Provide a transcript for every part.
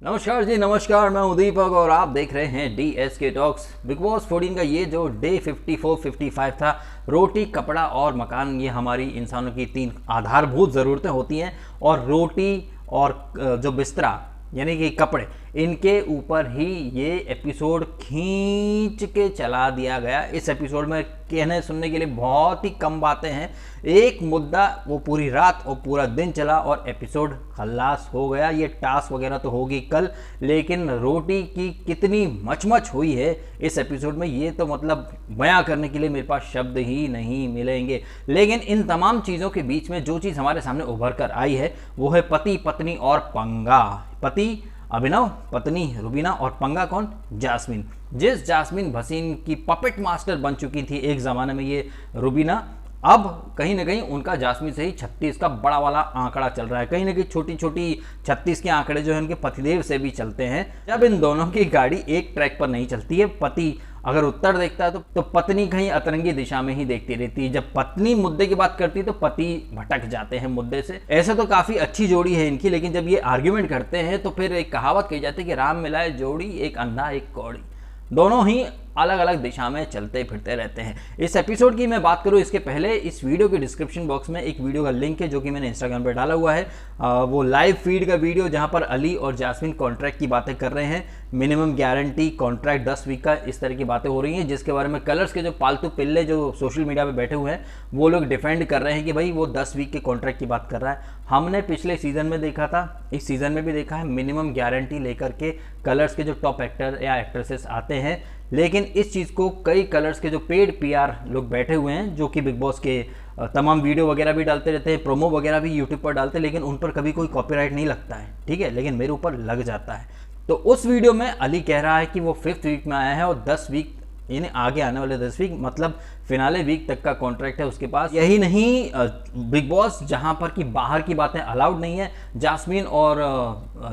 नमस्कार जी, नमस्कार। मैं हूं दीपक और आप देख रहे हैं DSK टॉक्स। बिग बॉस 14 का ये जो डे 54-55 था, रोटी, कपड़ा और मकान, ये हमारी इंसानों की 3 आधारभूत ज़रूरतें होती हैं और रोटी और जो बिस्तरा यानी कि कपड़े, इनके ऊपर ही ये एपिसोड खींच के चला दिया गया। इस एपिसोड में कहने सुनने के लिए बहुत ही कम बातें हैं। एक मुद्दा वो पूरी रात और पूरा दिन चला और एपिसोड खल्लास हो गया। ये टास्क वगैरह तो होगी कल, लेकिन रोटी की कितनी मचमच हुई है इस एपिसोड में, ये तो मतलब बयां करने के लिए मेरे पास शब्द ही नहीं मिलेंगे। लेकिन इन तमाम चीज़ों के बीच में जो चीज़ हमारे सामने उभर कर आई है वो है पति पत्नी और पंगा। पति अभिनव, पत्नी रुबीना और पंगा कौन? जास्मीन। जिस जास्मीन भसीन की पपेट मास्टर बन चुकी थी एक ज़माने में ये रुबीना, अब कहीं ना कहीं उनका जास्मीन से ही 36 का बड़ा वाला आंकड़ा चल रहा है। कहीं ना कहीं छोटी छोटी 36 के आंकड़े जो है उनके पतिदेव से भी चलते हैं। जब इन दोनों की गाड़ी एक ट्रैक पर नहीं चलती है, पति अगर उत्तर देखता है तो पत्नी कहीं अतरंगी दिशा में ही देखती रहती है। जब पत्नी मुद्दे की बात करती है तो पति भटक जाते हैं मुद्दे से। ऐसे तो काफ़ी अच्छी जोड़ी है इनकी, लेकिन जब ये आर्ग्यूमेंट करते हैं तो फिर एक कहावत कही जाती है कि राम मिलाए जोड़ी, एक अंधा एक कौड़ी। दोनों ही अलग अलग दिशा में चलते फिरते रहते हैं। इस एपिसोड की मैं बात करूं इसके पहले, इस वीडियो के डिस्क्रिप्शन बॉक्स में एक वीडियो का लिंक है जो कि मैंने इंस्टाग्राम पर डाला हुआ है। वो लाइव फीड का वीडियो जहां पर अली और जास्मीन कॉन्ट्रैक्ट की बातें कर रहे हैं। मिनिमम गारंटी कॉन्ट्रैक्ट 10 वीक का, इस तरह की बातें हो रही हैं, जिसके बारे में कलर्स के जो पालतू पिल्ले जो सोशल मीडिया पे बैठे हुए हैं वो लोग डिफेंड कर रहे हैं कि भाई वो 10 वीक के कॉन्ट्रैक्ट की बात कर रहा है। हमने पिछले सीजन में देखा था, इस सीजन में भी देखा है, मिनिमम गारंटी लेकर के कलर्स के जो टॉप एक्टर या एक्ट्रेसेस आते हैं। लेकिन इस चीज़ को कई कलर्स के जो पेड PR लोग बैठे हुए हैं, जो कि बिग बॉस के तमाम वीडियो वगैरह भी डालते रहते हैं, प्रोमो वगैरह भी यूट्यूब पर डालते हैं, लेकिन उन पर कभी कोई कॉपीराइट नहीं लगता है, ठीक है, लेकिन मेरे ऊपर लग जाता है। तो उस वीडियो में अली कह रहा है कि वो 5th वीक में आया है और 10 वीक यानी आगे आने वाले 10 वीक मतलब फिनाले वीक तक का कॉन्ट्रैक्ट है उसके पास। यही नहीं, बिग बॉस जहां पर कि बाहर की बातें अलाउड नहीं है, जास्मीन और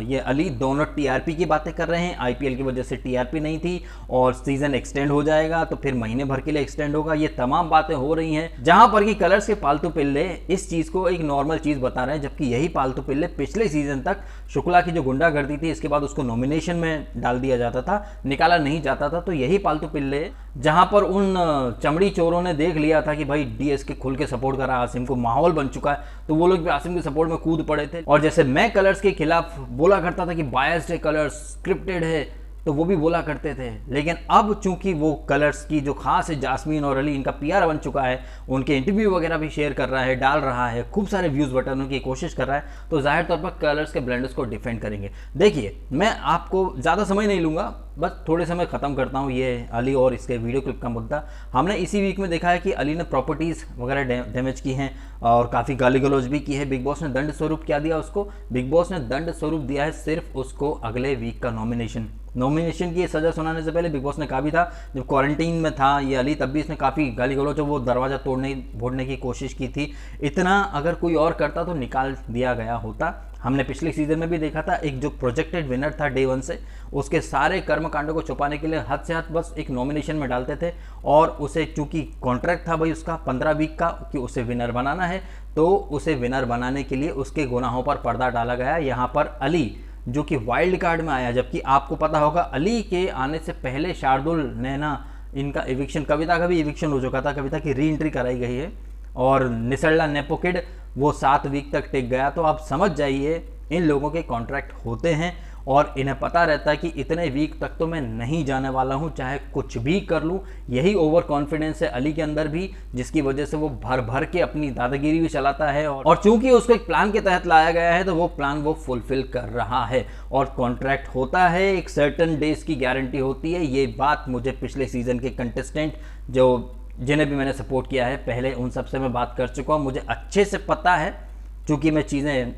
ये अली दोनों TRP की बातें कर रहे हैं। IPL की वजह से TRP नहीं थी और सीजन एक्सटेंड हो जाएगा तो फिर महीने भर के लिए एक्सटेंड होगा। ये तमाम बातें हो रही हैं जहां पर कि कलर्स के पालतू पिल्ले इस चीज़ को एक नॉर्मल चीज़ बता रहे हैं, जबकि यही पालतू पिल्ले पिछले सीजन तक शुक्ला की जो गुंडागर्दी थी इसके बाद उसको नॉमिनेशन में डाल दिया जाता था, निकाला नहीं जाता था। तो यही पालतू पिल्ले जहां पर उन चमड़ी चोरों ने देख लिया था कि भाई DSK खुल के सपोर्ट कर रहा है आसिम को, माहौल बन चुका है, तो वो लोग भी आसिम के सपोर्ट में कूद पड़े थे। और जैसे मैं कलर्स के खिलाफ बोला करता था कि बायस्ड है कलर्स, स्क्रिप्टेड है, तो वो भी बोला करते थे। लेकिन अब चूंकि वो कलर्स की जो खास है जास्मीन और अली, इनका PR बन चुका है, उनके इंटरव्यू वगैरह भी शेयर कर रहा है, डाल रहा है, खूब सारे व्यूज़ बटाने की कोशिश कर रहा है, तो जाहिर तौर पर कलर्स के ब्लेंडर्स को डिफेंड करेंगे। देखिए, मैं आपको ज़्यादा समय नहीं लूँगा, बस थोड़े समय ख़त्म करता हूँ ये अली और इसके वीडियो क्लिप का मुद्दा। हमने इसी वीक में देखा है कि अली ने प्रॉपर्टीज़ वगैरह डैमेज की हैं और काफ़ी गाली गलौज भी की है। बिग बॉस ने दंड स्वरूप क्या दिया उसको? बिग बॉस ने दंड स्वरूप दिया है सिर्फ उसको अगले वीक का नॉमिनेशन की सज़ा सुनाने से पहले बिग बॉस ने कहा भी था, जब क्वारंटीन में था ये अली, तब भी इसने काफ़ी गाली गलौज, वो दरवाज़ा फोड़ने की कोशिश की थी। इतना अगर कोई और करता तो निकाल दिया गया होता। हमने पिछले सीजन में भी देखा था, एक जो प्रोजेक्टेड विनर था डे 1 से, उसके सारे कर्मकांडों को छुपाने के लिए हद से हद बस एक नॉमिनेशन में डालते थे और उसे चूंकि कॉन्ट्रैक्ट था भाई उसका 15 वीक का कि उसे विनर बनाना है, तो उसे विनर बनाने के लिए उसके गुनाहों पर पर्दा डाला गया। यहाँ पर अली जो कि वाइल्ड कार्ड में आया, जबकि आपको पता होगा अली के आने से पहले शार्दुल, नैना, इनका एविक्शन, कविता का भी एविक्शन हो चुका था, कविता की री एंट्री कराई गई है और निसल्ला नेपोकिड वो 7 वीक तक टिक गया। तो आप समझ जाइए इन लोगों के कॉन्ट्रैक्ट होते हैं और इन्हें पता रहता है कि इतने वीक तक तो मैं नहीं जाने वाला हूं, चाहे कुछ भी कर लूं। यही ओवर कॉन्फिडेंस है अली के अंदर भी, जिसकी वजह से वो भर भर के अपनी दादागिरी भी चलाता है और चूंकि उसको एक प्लान के तहत लाया गया है तो वो प्लान वो फुलफिल कर रहा है। और कॉन्ट्रैक्ट होता है, एक सर्टन डेज की गारंटी होती है। ये बात मुझे पिछले सीजन के कंटेस्टेंट जिन्हें भी मैंने सपोर्ट किया है पहले, उन सबसे मैं बात कर चुका हूँ, मुझे अच्छे से पता है। चूँकि मैं चीज़ें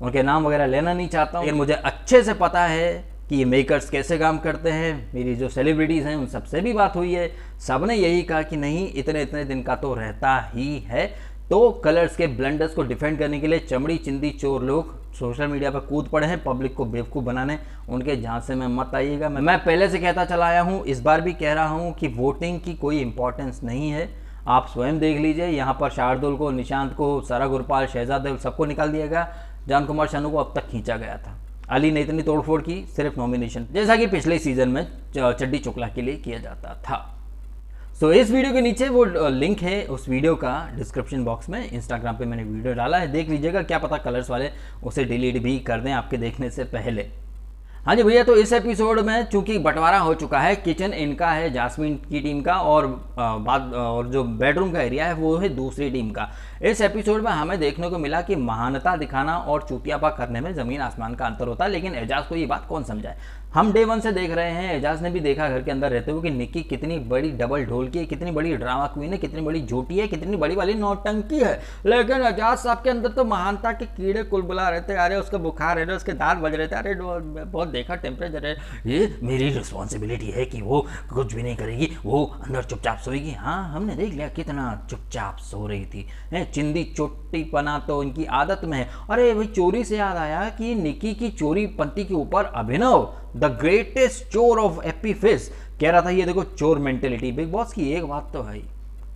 उनके नाम वगैरह लेना नहीं चाहता हूँ, लेकिन मुझे अच्छे से पता है कि ये मेकर्स कैसे काम करते हैं। मेरी जो सेलिब्रिटीज़ हैं उन सबसे भी बात हुई है, सब ने यही कहा कि नहीं, इतने दिन का तो रहता ही है। तो कलर्स के ब्लंडर्स को डिफेंड करने के लिए चमड़ी चिंदी चोर लोग सोशल मीडिया पर कूद पड़े हैं पब्लिक को बेवकूफ़ बनाने। उनके झांसे में मत आइएगा। मैं पहले से कहता चला आया हूँ, इस बार भी कह रहा हूँ कि वोटिंग की कोई इंपॉर्टेंस नहीं है। आप स्वयं देख लीजिए, यहाँ पर शार्दुल को, निशांत को, सारा गुरपाल, शहजाद सबको निकाल दिया गया, जान कुमार शानू को अब तक खींचा गया था। अली ने इतनी तोड़फोड़ की सिर्फ नॉमिनेशन, जैसा कि पिछले सीजन में चड्डी चुकला के लिए किया जाता था। सो इस वीडियो के नीचे वो लिंक है उस वीडियो का डिस्क्रिप्शन बॉक्स में, इंस्टाग्राम पे मैंने वीडियो डाला है, देख लीजिएगा, क्या पता कलर्स वाले उसे डिलीट भी कर दें आपके देखने से पहले। हाँ जी भैया, तो इस एपिसोड में चूंकि बंटवारा हो चुका है, किचन इनका है जास्मिन की टीम का और और जो बेडरूम का एरिया है वो है दूसरी टीम का। इस एपिसोड में हमें देखने को मिला कि महानता दिखाना और चूतियापा करने में ज़मीन आसमान का अंतर होता है, लेकिन एजाज को ये बात कौन समझाए। हम डे 1 से देख रहे हैं, एजाज ने भी देखा घर के अंदर रहते हुए कि निक्की कितनी बड़ी डबल ढोलकी है, कितनी बड़ी ड्रामा क्वीन है, कितनी बड़ी झूठी है, कितनी बड़ी वाली नौटंकी है। लेकिन एजाज साहब के अंदर तो महानता के कीड़े कुलबुला रहते, अरे उसका बुखार है, उसके दांत बज रहे थे, अरे बहुत देखा टेम्परेचर है, ये मेरी रिस्पॉन्सिबिलिटी है कि वो कुछ भी नहीं करेगी, वो अंदर चुपचाप सोएगी। हाँ, हमने देख लिया कितना चुपचाप सो रही थी। चिंदी चोटी पना तो इनकी आदत में है। अरे भाई, चोरी से याद आया कि निक्की की चोरी पंती के ऊपर अभिनव द ग्रेटेस्ट चोर ऑफ एपीफिस कह रहा था, ये देखो चोर मेंटेलिटी। बिग बॉस की एक बात तो है,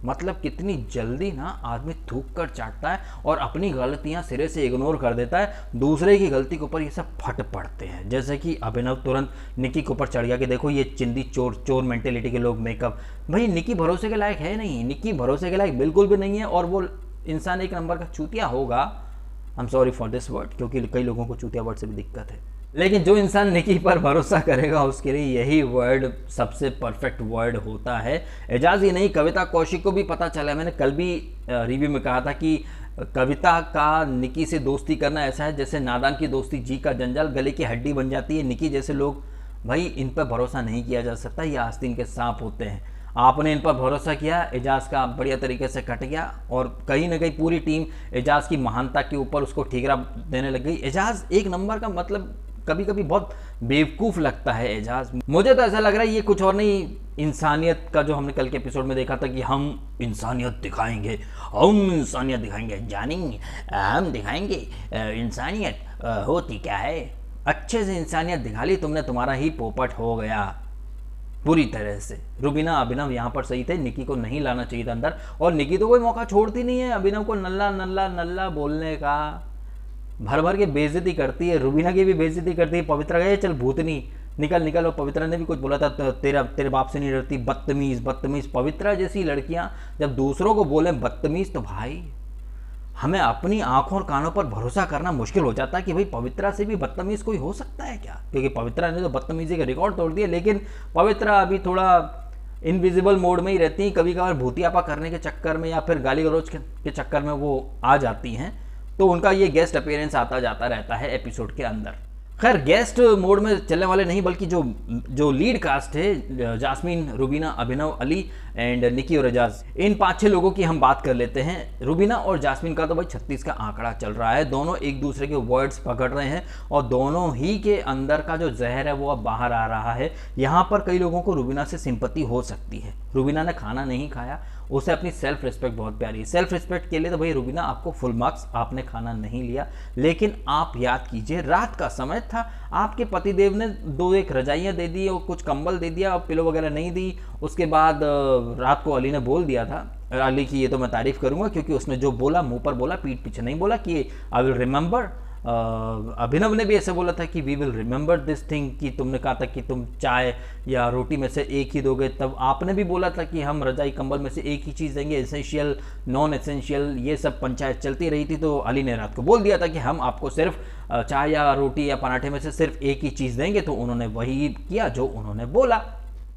मतलब कितनी जल्दी ना आदमी थूक कर चाटता है और अपनी गलतियां सिरे से इग्नोर कर देता है, दूसरे की गलती के ऊपर ये सब फट पड़ते हैं। जैसे कि अभिनव तुरंत निक्की के ऊपर चढ़ गया कि देखो ये चिंदी चोर मेंटेलिटी के लोग मेकअप। भाई निक्की भरोसे के लायक है नहीं, निक्की भरोसे के लायक बिल्कुल भी नहीं है, और वो इंसान एक नंबर का चूतिया होगा। I am sorry for this word, क्योंकि कई लोगों को चूतिया वर्ड से भी दिक्कत है, लेकिन जो इंसान निक्की पर भरोसा करेगा उसके लिए यही वर्ड सबसे परफेक्ट वर्ड होता है। एजाज ही नहीं, कविता कौशिक को भी पता चला। मैंने कल भी रिव्यू में कहा था कि कविता का निक्की से दोस्ती करना ऐसा है जैसे नादान की दोस्ती जी का जंजाल, गले की हड्डी बन जाती है। निक्की जैसे लोग, भाई इन पर भरोसा नहीं किया जा सकता, ये आस्तीन के सांप होते हैं। आपने इन पर भरोसा किया, एजाज का बढ़िया तरीके से कट गया, और कहीं ना कहीं पूरी टीम एजाज की महानता के ऊपर उसको ठीकरा देने लग गई। एजाज एक नंबर का, मतलब कभी कभी बहुत बेवकूफ़ लगता है एजाज। मुझे तो ऐसा लग रहा है ये कुछ और नहीं, इंसानियत का जो हमने कल के एपिसोड में देखा था कि हम इंसानियत दिखाएंगे, हम इंसानियत दिखाएंगे, जानेंगे हम दिखाएंगे इंसानियत होती क्या है। अच्छे से इंसानियत दिखा ली तुमने, तुम्हारा ही पोपट हो गया पूरी तरह से। रुबीना अभिनव यहाँ पर सही थे, निक्की को नहीं लाना चाहिए था अंदर, और निक्की तो कोई मौका छोड़ती नहीं है अभिनव को नल्ला नल्ला नल्ला बोलने का, भर भर के बेइज्जती करती है। रुबीना की भी बेइज्जती करती है। पवित्रा गए चल भूतनी निकल निकल, और पवित्रा ने भी कुछ बोला था, तेरे बाप से नहीं डरती, बदतमीज बदतमीज। पवित्रा जैसी लड़कियां जब दूसरों को बोले बदतमीज, तो भाई हमें अपनी आंखों और कानों पर भरोसा करना मुश्किल हो जाता है कि भाई पवित्रा से भी बदतमीज कोई हो सकता है क्या, क्योंकि पवित्रा ने तो बदतमीजी का रिकॉर्ड तोड़ दिया। लेकिन पवित्रा अभी थोड़ा इनविजिबल मोड में ही रहती हैं, कभी कभार भूतियापा करने के चक्कर में या फिर गाली गलौज के चक्कर में वो आ जाती हैं, तो उनका ये गेस्ट अपीयरेंस आता जाता रहता है एपिसोड के अंदर। खैर गेस्ट मोड में चलने वाले नहीं, बल्कि जो लीड कास्ट है, Jasmine, Rubina, Abhinav, Ali and Nikki और एजाज, इन 5-6 लोगों की हम बात कर लेते हैं। रुबीना और जास्मीन का तो भाई 36 का आंकड़ा चल रहा है, दोनों एक दूसरे के वर्ड्स पकड़ रहे हैं और दोनों ही के अंदर का जो जहर है वो अब बाहर आ रहा है। यहाँ पर कई लोगों को रुबीना से सिंपैथी हो सकती है। रुबीना ने खाना नहीं खाया, उसे अपनी सेल्फ रिस्पेक्ट बहुत प्यारी है। सेल्फ रिस्पेक्ट के लिए तो भाई रुबीना आपको फुल मार्क्स, आपने खाना नहीं लिया। लेकिन आप याद कीजिए, रात का समय था, आपके पतिदेव ने 2-1 रजाइयाँ दे दी और कुछ कंबल दे दिया और पिलो वगैरह नहीं दी। उसके बाद रात को अली ने बोल दिया था, अली की ये तो मैं तारीफ़ करूँगा क्योंकि उसने जो बोला मुंह पर बोला, पीठ पीछे नहीं बोला कि आई विल रिमेंबर। अभिनव ने भी ऐसे बोला था कि we will remember this thing, कि तुमने कहा था कि तुम चाय या रोटी में से एक ही दोगे, तब आपने भी बोला था कि हम रजाई कंबल में से एक ही चीज़ देंगे, एसेंशियल नॉन एसेंशियल ये सब पंचायत चलती रही थी। तो अली ने रात को बोल दिया था कि हम आपको सिर्फ चाय या रोटी या पराठे में से सिर्फ एक ही चीज़ देंगे, तो उन्होंने वही किया जो उन्होंने बोला।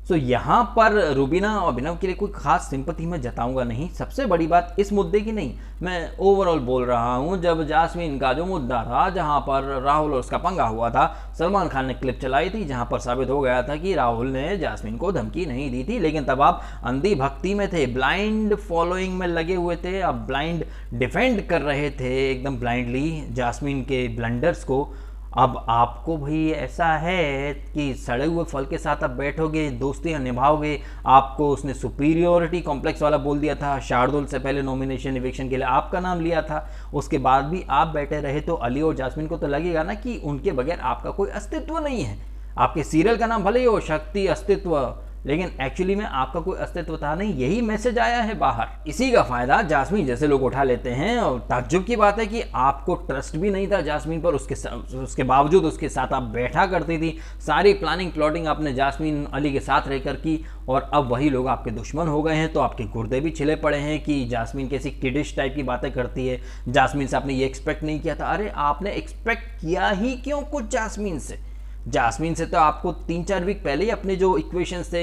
तो यहाँ पर रुबीना और अभिनव के लिए कोई खास सिंपैथी मैं जताऊंगा नहीं। सबसे बड़ी बात इस मुद्दे की नहीं, मैं ओवरऑल बोल रहा हूँ। जब जास्मीन का जो मुद्दा था, जहाँ पर राहुल और उसका पंगा हुआ था, सलमान खान ने क्लिप चलाई थी जहाँ पर साबित हो गया था कि राहुल ने जास्मीन को धमकी नहीं दी थी, लेकिन तब आप अंधी भक्ति में थे, ब्लाइंड फॉलोइंग में लगे हुए थे, आप ब्लाइंड डिफेंड कर रहे थे एकदम ब्लाइंडली जास्मीन के ब्लंडर्स को। अब आपको भाई ऐसा है कि सड़े हुए फल के साथ आप बैठोगे, दोस्तियां निभाओगे। आपको उसने सुपीरियोरिटी कॉम्प्लेक्स वाला बोल दिया था, शार्दुल से पहले नॉमिनेशन इविक्शन के लिए आपका नाम लिया था, उसके बाद भी आप बैठे रहे, तो अली और जास्मीन को तो लगेगा ना कि उनके बगैर आपका कोई अस्तित्व नहीं है। आपके सीरियल का नाम भले ही हो शक्ति अस्तित्व, लेकिन एक्चुअली में आपका कोई अस्तित्व था नहीं, यही मैसेज आया है बाहर। इसी का फायदा जास्मीन जैसे लोग उठा लेते हैं। और ताज्जुब की बात है कि आपको ट्रस्ट भी नहीं था जास्मीन पर, उसके बावजूद उसके साथ आप बैठा करती थी, सारी प्लानिंग प्लॉटिंग आपने जास्मीन अली के साथ रहकर की, और अब वही लोग आपके दुश्मन हो गए हैं। तो आपके गुर्दे भी छिले पड़े हैं कि जास्मीन कैसी किडिश टाइप की बातें करती है, जास्मीन से आपने ये एक्सपेक्ट नहीं किया था। अरे आपने एक्सपेक्ट किया ही क्यों कुछ जास्मीन से? जास्मीन से तो आपको 3-4 वीक पहले ही अपने जो इक्वेशन से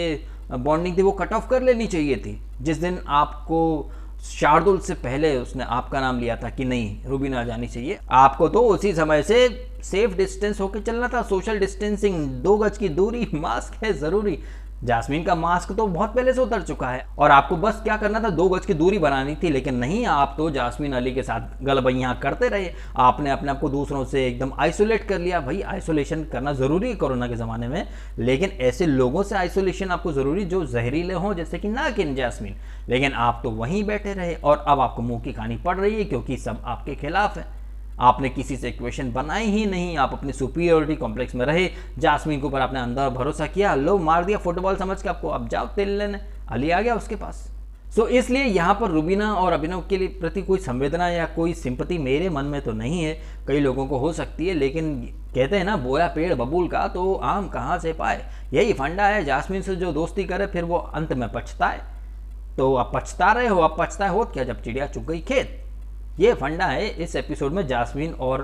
बॉन्डिंग थी वो कट ऑफ कर लेनी चाहिए थी। जिस दिन आपको शार्दुल से पहले उसने आपका नाम लिया था कि नहीं रुबीना जानी चाहिए, आपको तो उसी समय से सेफ डिस्टेंस होकर चलना था। सोशल डिस्टेंसिंग, 2 गज की दूरी, मास्क है ज़रूरी। जास्मीन का मास्क तो बहुत पहले से उतर चुका है और आपको बस क्या करना था, 2 गज की दूरी बनानी थी। लेकिन नहीं, आप तो जास्मीन अली के साथ गलबैयाँ करते रहे। आपने अपने आप को दूसरों से एकदम आइसोलेट कर लिया। भाई आइसोलेशन करना ज़रूरी है कोरोना के ज़माने में, लेकिन ऐसे लोगों से आइसोलेशन आपको ज़रूरी जो जहरीले हों, जैसे कि ना कि जास्मीन। लेकिन आप तो वहीं बैठे रहे और अब आपको मुँह की खानी पड़ रही है क्योंकि सब आपके खिलाफ है। आपने किसी से इक्वेशन बनाई ही नहीं, आप अपने सुपीरियरिटी कॉम्प्लेक्स में रहे। जास्मीन के ऊपर आपने अंदर भरोसा किया, लो मार दिया फुटबॉल समझ के आपको, अब जाओ तेल लेने, अली आ गया उसके पास। सो इसलिए यहाँ पर रुबीना और अभिनव के लिए प्रति कोई संवेदना या कोई सिंपति मेरे मन में तो नहीं है। कई लोगों को हो सकती है, लेकिन कहते हैं ना बोया पेड़ बबूल का तो आम कहाँ से पाए, यही फंडा है। जास्मीन से जो दोस्ती करे फिर वो अंत में पछताए। तो अब पछता रहे हो, अब पछताए हो क्या जब चिड़िया चुग गई खेत। ये फंडा है इस एपिसोड में। जास्मीन और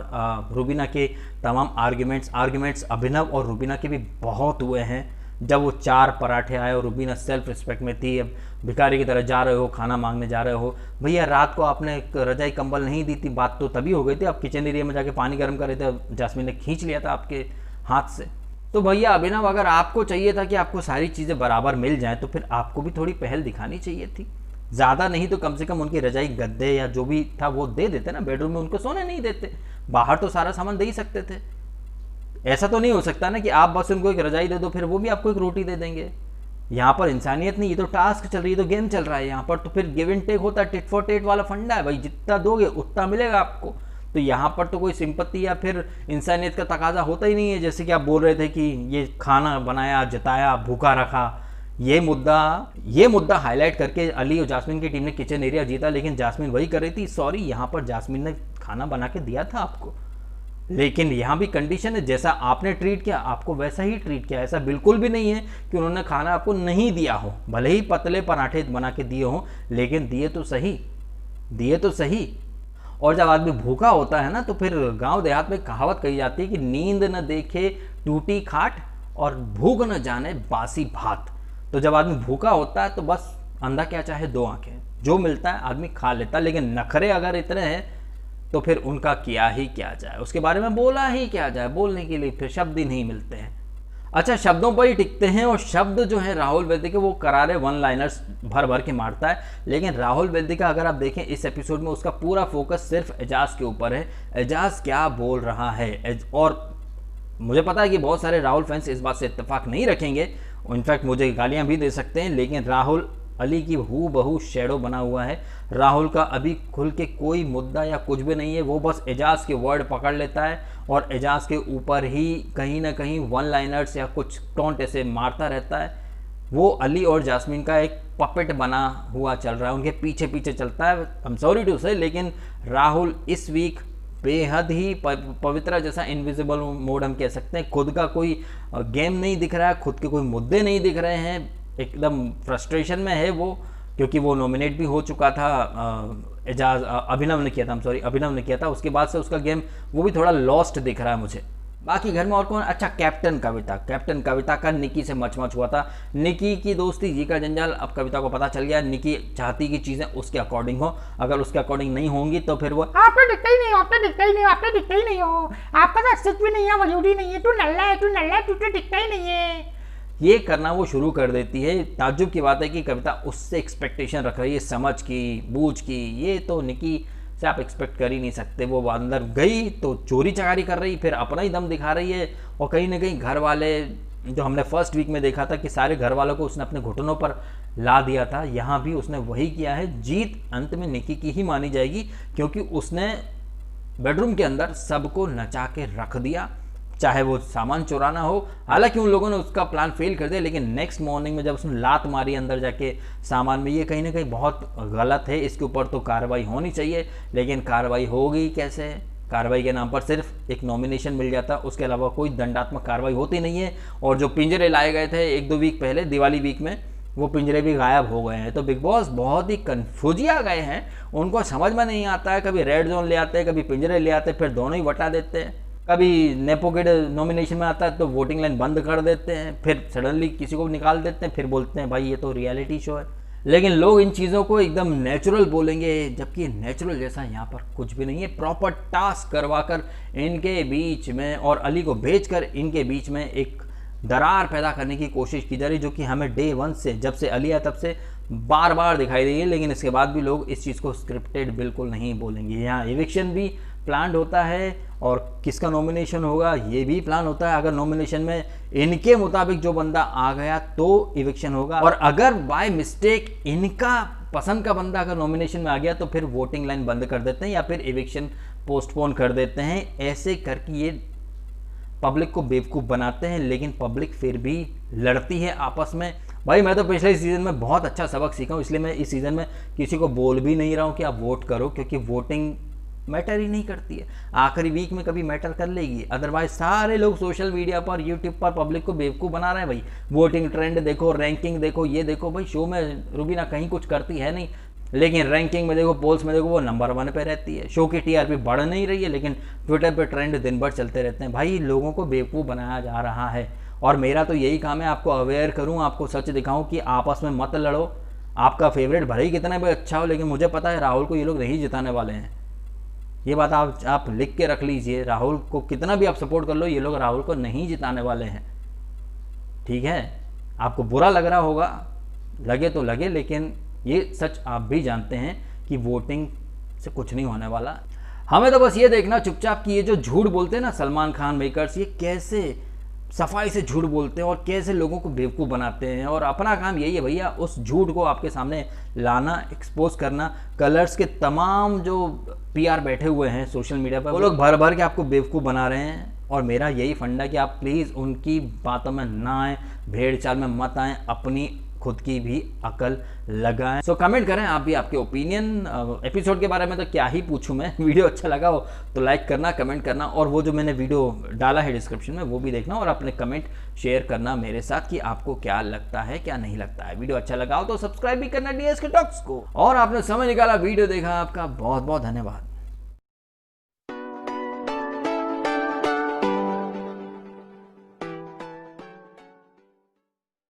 रुबीना के तमाम आर्ग्यूमेंट्स अभिनव और रुबीना के भी बहुत हुए हैं। जब वो 4 पराठे आए और रुबीना सेल्फ रिस्पेक्ट में थी, अब भिखारी की तरह जा रहे हो, खाना मांगने जा रहे हो। भैया रात को आपने रजाई कंबल नहीं दी थी, बात तो तभी हो गई थी। आप किचन एरिया में जाके पानी गर्म कर रहे थे, जास्मीन ने खींच लिया था आपके हाथ से। तो भैया अभिनव, अगर आपको चाहिए था कि आपको सारी चीज़ें बराबर मिल जाएँ तो फिर आपको भी थोड़ी पहल दिखानी चाहिए थी। ज़्यादा नहीं तो कम से कम उनकी रजाई गद्दे या जो भी था वो दे देते ना, बेडरूम में उनको सोने नहीं देते, बाहर तो सारा सामान दे ही सकते थे। ऐसा तो नहीं हो सकता ना कि आप बस उनको एक रजाई दे दो फिर वो भी आपको एक रोटी दे देंगे। यहाँ पर इंसानियत नहीं, ये तो टास्क चल रही है, तो गेम चल रहा है यहाँ पर। तो फिर गिव एंड टेक होता है, टिट फॉर टेट वाला फंडा है भाई, जितना दोगे उतना मिलेगा आपको। तो यहाँ पर तो कोई सिंपत्ति या फिर इंसानियत का तकाजा होता ही नहीं है। जैसे कि आप बोल रहे थे कि ये खाना बनाया, जताया, भूखा रखा, ये मुद्दा हाईलाइट करके अली और जास्मीन की टीम ने किचन एरिया जीता। लेकिन जास्मीन वही कर रही थी, सॉरी यहाँ पर जास्मीन ने खाना बना के दिया था आपको, लेकिन यहाँ भी कंडीशन है जैसा आपने ट्रीट किया आपको वैसा ही ट्रीट किया। ऐसा बिल्कुल भी नहीं है कि उन्होंने खाना आपको नहीं दिया हो, भले ही पतले पराठे बना के दिए हो, लेकिन दिए तो सही। और जब आदमी भूखा होता है ना तो फिर गांव देहात में कहावत कही जाती है कि नींद न देखे टूटी खाट और भूख न जाने बासी भात। तो जब आदमी भूखा होता है तो बस अंधा क्या चाहे 2 आंखें, जो मिलता है आदमी खा लेता है। लेकिन नखरे अगर इतने हैं तो फिर उनका किया ही क्या जाए, उसके बारे में बोला ही क्या जाए, बोलने के लिए फिर शब्द ही नहीं मिलते हैं। अच्छा, शब्दों पर ही टिकते हैं। और शब्द जो है राहुल वैद्य के, वो करारे 1 लाइनर्स भर के मारता है। लेकिन राहुल वैद्य का अगर आप देखें इस एपिसोड में, उसका पूरा फोकस सिर्फ एजाज के ऊपर है। एजाज क्या बोल रहा है, और मुझे पता है कि बहुत सारे राहुल फैंस इस बात से इत्तेफाक नहीं रखेंगे, इनफैक्ट मुझे गालियां भी दे सकते हैं, लेकिन राहुल अली की हूबहू शैडो बना हुआ है। राहुल का अभी खुल के कोई मुद्दा या कुछ भी नहीं है, वो बस एजाज के वर्ड पकड़ लेता है और एजाज के ऊपर ही कहीं ना कहीं 1 लाइनर्स या कुछ टॉन्ट ऐसे मारता रहता है। वो अली और जास्मीन का एक पपेट बना हुआ चल रहा है, उनके पीछे पीछे चलता है। आई एम सॉरी टू से, लेकिन राहुल इस वीक बेहद ही पवित्र जैसा इनविजिबल मोड हम कह सकते हैं। खुद का कोई गेम नहीं दिख रहा है, खुद के कोई मुद्दे नहीं दिख रहे हैं, एकदम फ्रस्ट्रेशन में है वो, क्योंकि वो नॉमिनेट भी हो चुका था। अभिनव ने किया था, उसके बाद से उसका गेम वो भी थोड़ा लॉस्ट दिख रहा है मुझे। बाकी घर में और कौन, अच्छा कैप्टन कविता का निकी से मच हुआ था। निकी की दोस्ती जी का जंजाल, अब कविता को पता चल गया। निकी चाहती कि चीज़ें उसके अकॉर्डिंग हो, अगर उसके अकॉर्डिंग नहीं होंगी तो फिर वो आपने दिखता ही नहीं हो, आपका तो अस्तित्व नहीं है, वजूद ही नहीं है, तू नल्ला है, तू तो दिखता ही नहीं है, ये करना वो शुरू कर देती है। ताज्जुब की बात है कि कविता उससे एक्सपेक्टेशन रख रही है, समझ की, बूझ की। ये तो निकी से आप एक्सपेक्ट कर ही नहीं सकते। वो अंदर गई तो चोरी चकारी कर रही, फिर अपना ही दम दिखा रही है। और कहीं ना कहीं घर वाले, जो हमने फर्स्ट वीक में देखा था कि सारे घर वालों को उसने अपने घुटनों पर ला दिया था, यहाँ भी उसने वही किया है। जीत अंत में निकी की ही मानी जाएगी, क्योंकि उसने बेडरूम के अंदर सबको नचा के रख दिया। चाहे वो सामान चुराना हो। हालांकि उन लोगों ने उसका प्लान फेल कर दिया, लेकिन नेक्स्ट मॉर्निंग में जब उसने लात मारी अंदर जाके सामान में, ये कहीं ना कहीं बहुत गलत है। इसके ऊपर तो कार्रवाई होनी चाहिए, लेकिन कार्रवाई होगी कैसे? कार्रवाई के नाम पर सिर्फ एक नॉमिनेशन मिल जाता, उसके अलावा कोई दंडात्मक कार्रवाई होती नहीं है। और जो पिंजरे लाए गए थे 1-2 वीक पहले दिवाली वीक में, वो पिंजरे भी गायब हो गए हैं। तो बिग बॉस बहुत ही कन्फ्यूजिया गए हैं, उनको समझ में नहीं आता है। कभी रेड जोन ले आते हैं, कभी पिंजरे ले आते हैं, फिर दोनों ही वटा देते हैं। कभी नेपोकिड नॉमिनेशन में आता है तो वोटिंग लाइन बंद कर देते हैं, फिर सडनली किसी को निकाल देते हैं, फिर बोलते हैं भाई ये तो रियलिटी शो है। लेकिन लोग इन चीज़ों को एकदम नेचुरल बोलेंगे, जबकि नेचुरल जैसा यहाँ पर कुछ भी नहीं है। प्रॉपर टास्क करवाकर इनके बीच में और अली को भेजकर इनके बीच में एक दरार पैदा करने की कोशिश की जा रही, जो कि हमें डे 1 से, जब से अली आया तब से बार बार दिखाई दी है। लेकिन इसके बाद भी लोग इस चीज़ को स्क्रिप्टेड बिल्कुल नहीं बोलेंगे। यहाँ इविक्शन भी प्लान होता है और किसका नॉमिनेशन होगा ये भी प्लान होता है। अगर नॉमिनेशन में इनके मुताबिक जो बंदा आ गया तो इविक्शन होगा, और अगर बाय मिस्टेक इनका पसंद का बंदा अगर नॉमिनेशन में आ गया तो फिर वोटिंग लाइन बंद कर देते हैं या फिर इविक्शन पोस्टपोन कर देते हैं। ऐसे करके ये पब्लिक को बेवकूफ़ बनाते हैं, लेकिन पब्लिक फिर भी लड़ती है आपस में। भाई मैं तो पिछले सीज़न में बहुत अच्छा सबक सीखा हूँ, इसलिए मैं इस सीज़न में किसी को बोल भी नहीं रहा हूँ कि आप वोट करो, क्योंकि वोटिंग मैटर ही नहीं करती है। आखिरी वीक में कभी मैटर कर लेगी, अदरवाइज सारे लोग सोशल मीडिया पर, यूट्यूब पर पब्लिक को बेवकूफ़ बना रहे हैं। भाई वोटिंग ट्रेंड देखो, रैंकिंग देखो, ये देखो। भाई शो में रुबीना कहीं कुछ करती है नहीं, लेकिन रैंकिंग में देखो, पोल्स में देखो, वो नंबर 1 पे रहती है। शो की टीआरपी बढ़ नहीं रही है, लेकिन ट्विटर पे ट्रेंड दिन भर चलते रहते हैं। भाई लोगों को बेवकूफ़ बनाया जा रहा है, और मेरा तो यही काम है, आपको अवेयर करूं, आपको सच दिखाऊं कि आपस में मत लड़ो। आपका फेवरेट भले ही कितना भी अच्छा हो, लेकिन मुझे पता है राहुल को ये लोग नहीं जिताने वाले हैं। ये बात आप लिख के रख लीजिए। राहुल को कितना भी आप सपोर्ट कर लो, ये लोग राहुल को नहीं जिताने वाले हैं। ठीक है, आपको बुरा लग रहा होगा, लगे तो लगे, लेकिन ये सच आप भी जानते हैं कि वोटिंग से कुछ नहीं होने वाला। हमें तो बस ये देखना चुपचाप कि ये जो झूठ बोलते हैं ना सलमान खान मेकर्स, ये कैसे सफाई से झूठ बोलते हैं और कैसे लोगों को बेवकूफ़ बनाते हैं। और अपना काम यही है भैया, उस झूठ को आपके सामने लाना, एक्सपोज करना। कलर्स के तमाम जो पीआर बैठे हुए हैं सोशल मीडिया पर, वो लोग भर भर के आपको बेवकूफ़ बना रहे हैं। और मेरा यही फंडा कि आप प्लीज़ उनकी बातों में ना आएँ, भेड़ चाल में मत आएँ, अपनी खुद की भी अकल लगाएं। सो कमेंट करें आप भी आपके ओपिनियन एपिसोड के बारे में। तो क्या ही पूछूं मैं, वीडियो अच्छा लगा हो तो लाइक करना, कमेंट करना, और वो जो मैंने वीडियो डाला है डिस्क्रिप्शन में वो भी देखना, और अपने कमेंट शेयर करना मेरे साथ कि आपको क्या लगता है क्या नहीं लगता है। वीडियो अच्छा लगा हो तो सब्सक्राइब भी करना डीएसके टॉक्स को। और आपने समय निकाला, वीडियो देखा, आपका बहुत बहुत धन्यवाद।